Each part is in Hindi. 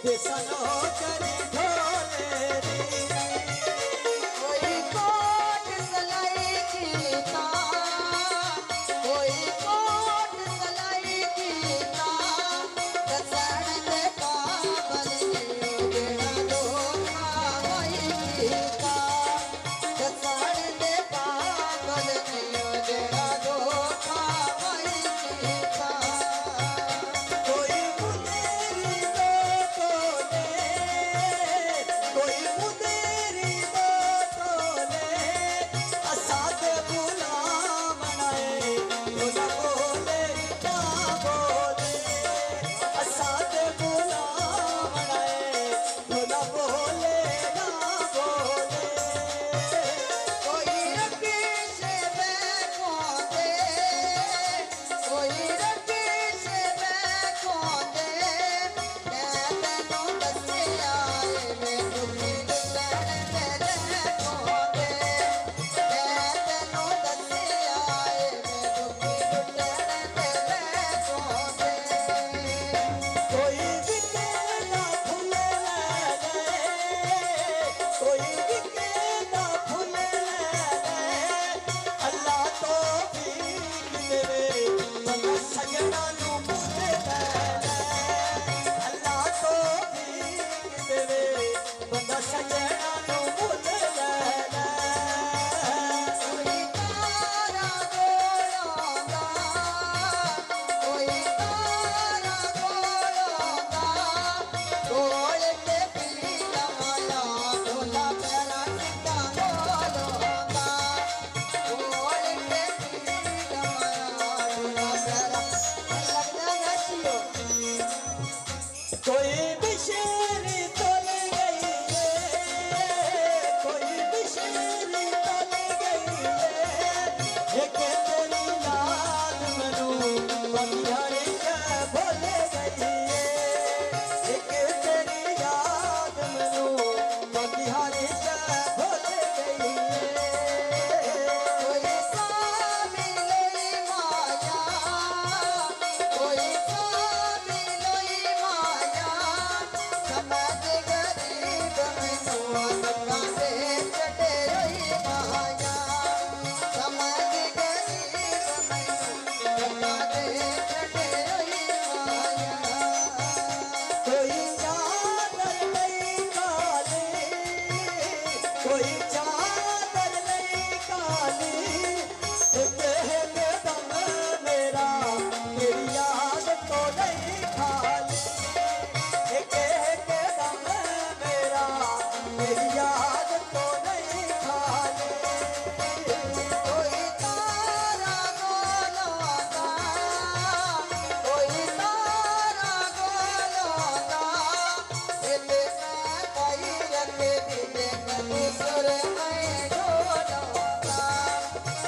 बेसनो करी ढोले री कोई कोट सलाई कीता कोई कोट सलाई कीता दसण दे पागल जेड़ा धोखा वही कीता दसण दे पागल जेड़ा धोखा वही कीता कोई मुंदेरी दो तोले कोई मुंदेरी दो तोले असाद गुलाम बनाए तो न बोले ना बोले असाद गुलाम बनाए तो न बोले ना बोले कोई रखी से बैठो दे कोई रखी से बैठो दे कहते नो दसे आए मैं दुखी लुटन दे बैठो दे कहते नो दसे आए मैं दुखी लुटन दे बैठो दे कोई बिके ना फूले ले कोई बिके ना फूले ले अल्लाह तो भीख देवे बंदा सजना नू मुझे ले अल्लाह तो भीख देवे बंदा सजना नू मुझे ले कोई तारा बोलोगा कोई तारा बोलोगा गोल के पीला माला ढोला पैरा टिका बोलोगा गोल के पीला माला ढोला पैरा लगना नचियो कोई बिशेरी तोल गई है कोई बिशेरी तोल गई है एक तेरी याद मनु बंधारी के भूल गई है एक तेरी याद मनु बंधारी के भूल गई है कोई सामी लोई माया कोई सामी लोई माया समझ गरीब मैनू धक्का दे चटे रोई माया समझ गरीब मैनू धक्का दे चटे रोई माया कोई चादर नहीं काली कोई चादर नहीं काली एक दम मेरा तेरी याद तो नहीं खाली एक दम मेरा तेरी याद तो नहीं खाली कोई तारा बोलोगा कोई तारा बोलोगा दिल में कोई रख दिले कभी सुर में ढोलोगा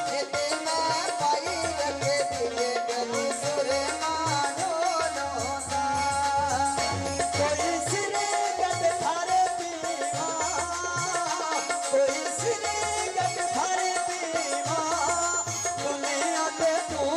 दिल में कोई रख दिले कभी सुर में ढोलोगा कोई सिरे गद भर पीवा कोई सिरे गद भर पीवा दुनिया ते तू